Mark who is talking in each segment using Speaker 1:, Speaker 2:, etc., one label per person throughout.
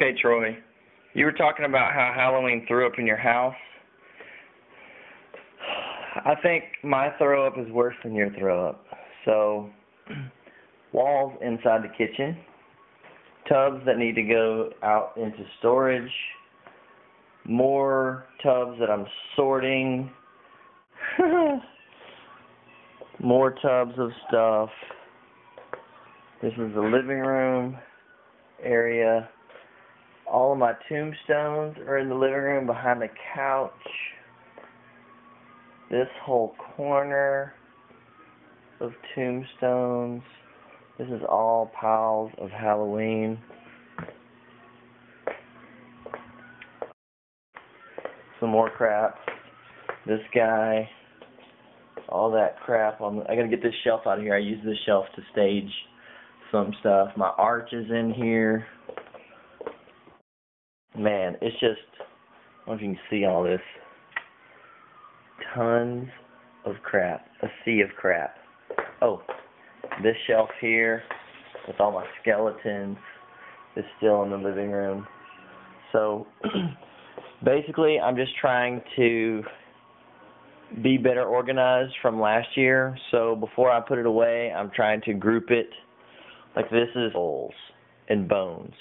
Speaker 1: Okay, Troy, you were talking about how Halloween threw up in your house. I think my throw up is worse than your throw up. So, walls inside the kitchen, tubs that need to go out into storage, more tubs that I'm sorting, more tubs of stuff. This is the living room area. All of my tombstones are in the living room behind the couch. This whole corner of tombstones. This is all piles of Halloween. Some more crap. This guy. All that crap. I gotta get this shelf out of here. I use this shelf to stage some stuff. My arch is in here. Man, it's just, I don't know if you can see all this. Tons of crap. A sea of crap. Oh, this shelf here with all my skeletons is still in the living room. So, basically, I'm just trying to be better organized from last year. So, before I put it away, I'm trying to group it. Like this is skulls and bones.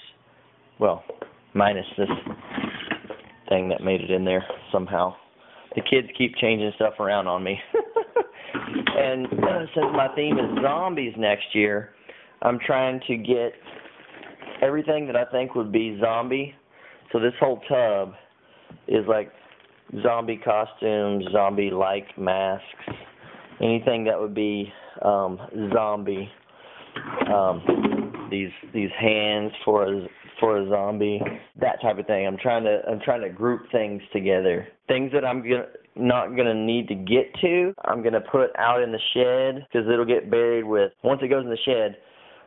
Speaker 1: Well, minus this thing that made it in there somehow. The kids keep changing stuff around on me. And since my theme is zombies next year, I'm trying to get everything that I think would be zombie. So this whole tub is like zombie costumes, zombie-like masks, anything that would be zombie. These hands for a zombie, that type of thing. I'm trying to group things together. Things that I'm not gonna need to get to, I'm gonna put out in the shed because it'll get buried with. Once it goes in the shed,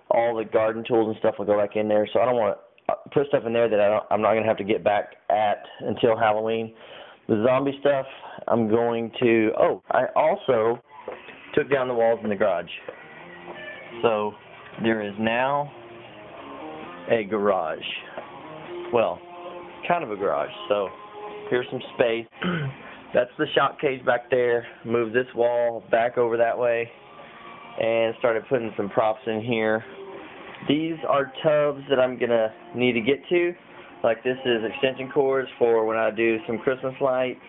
Speaker 1: all the garden tools and stuff will go back in there. So I don't want to put stuff in there that I'm not gonna have to get back at until Halloween. The zombie stuff, I'm going to. Oh, I also took down the walls in the garage. So there is now a garage. Well, kind of a garage. So here's some space. That's the shop cage back there. Moved this wall back over that way and started putting some props in here. These are tubs that I'm gonna need to get to. Like this is extension cords for when I do some Christmas lights.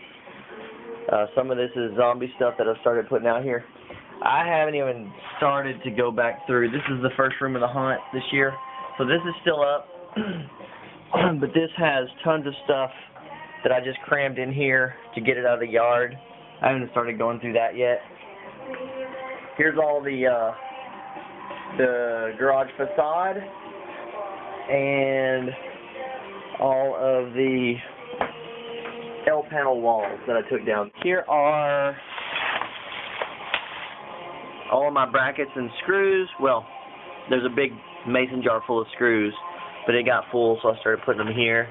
Speaker 1: Some of this is zombie stuff that I've started putting out here. I haven't even started to go back through. This is the first room of the hunt this year. So this is still up. But this has tons of stuff that I just crammed in here to get it out of the yard. I haven't started going through that yet. Here's all the garage facade and all of the L-panel walls that I took down. Here are all of my brackets and screws. Well, there's a big mason jar full of screws, but it got full, so I started putting them here.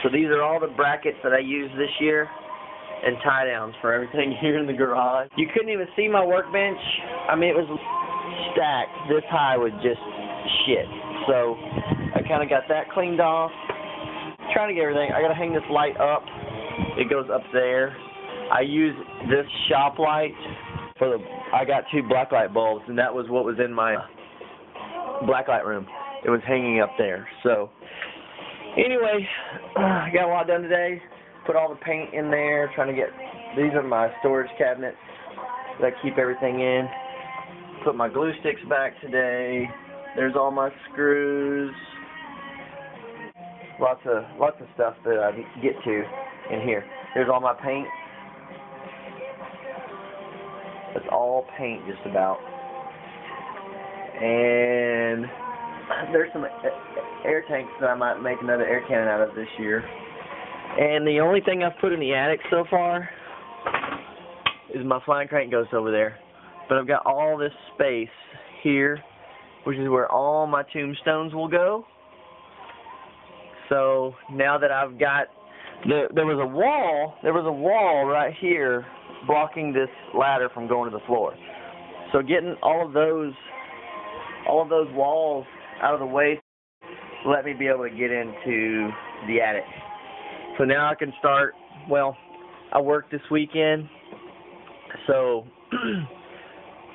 Speaker 1: So these are all the brackets that I used this year and tie downs for everything here in the garage. You couldn't even see my workbench. I mean, it was stacked this high with just shit. So I kind of got that cleaned off. Trying to get everything. I got to hang this light up. It goes up there. I use this shop light for the. I got 2 blacklight bulbs, and that was what was in my blacklight room. It was hanging up there. So anyway, I got a lot done today. Put all the paint in there. Trying to get. These are my storage cabinets that I keep everything in. Put my glue sticks back today. There's all my screws. Lots of stuff that I get to in here. There's all my paint. It's all paint just about. And there's some air tanks that I might make another air cannon out of this year. And the only thing I've put in the attic so far is my flying crank ghost over there. But I've got all this space here, which is where all my tombstones will go. So now that I've got, there was a wall right here blocking this ladder from going to the floor. So getting all of those walls out of the way let me be able to get into the attic. So now I can start. Well, I work this weekend, so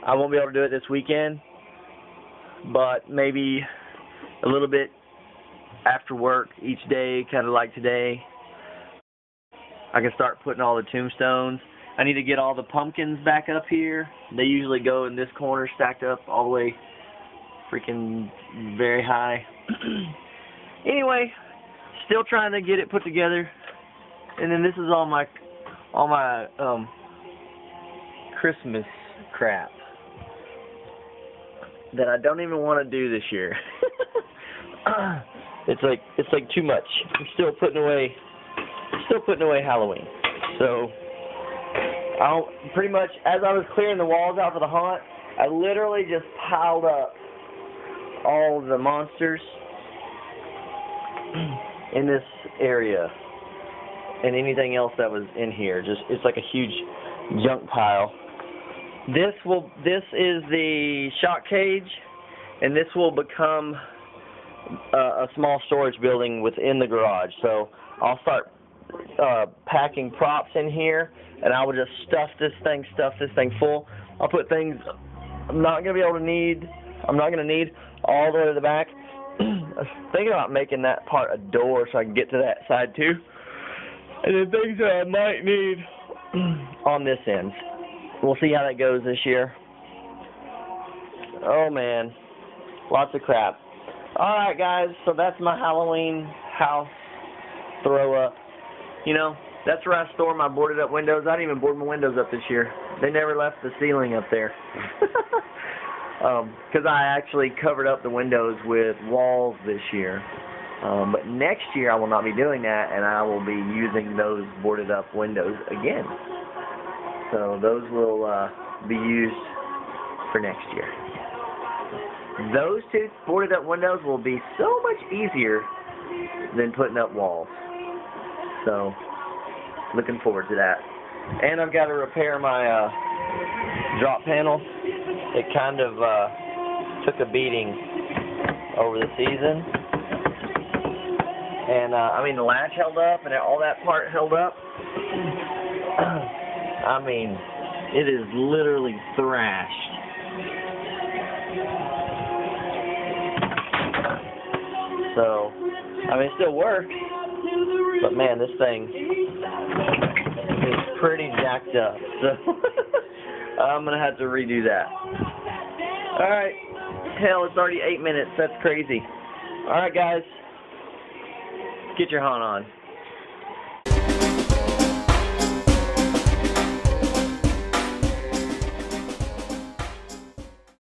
Speaker 1: I won't be able to do it this weekend, but maybe a little bit after work each day, kind of like today, I can start putting all the tombstones. I need to get all the pumpkins back up here. They usually go in this corner, stacked up all the way freaking very high. Anyway, still trying to get it put together. And then this is all my Christmas crap that I don't even want to do this year. It's like too much. I'm still putting away Halloween. So I'll pretty much, as I was clearing the walls out for the haunt, I literally just piled up all the monsters in this area and anything else that was in here. Just, it's like a huge junk pile. This is the shock cage, and this will become a small storage building within the garage. So I'll start packing props in here, and I will just stuff this thing full. I'll put things I'm not going to need all the way to the back. I was thinking about making that part a door so I can get to that side too. And then things that I might need on this end. We'll see how that goes this year. Oh man, lots of crap. Alright guys, so that's my Halloween house throw up. You know, that's where I store my boarded up windows. I didn't even board my windows up this year. They never left the ceiling up there. Because I actually covered up the windows with walls this year. But next year I will not be doing that, and I will be using those boarded up windows again. So those will be used for next year. Those two boarded up windows will be so much easier than putting up walls. So looking forward to that. And I've got to repair my drop panel. It kind of took a beating over the season. And I mean, the latch held up and all that part held up. I mean, it is literally thrashed. So, I mean, it still works, but man, this thing is pretty jacked up. So, I'm going to have to redo that. Alright, hell, it's already 8 minutes. That's crazy. Alright, guys, get your haunt on.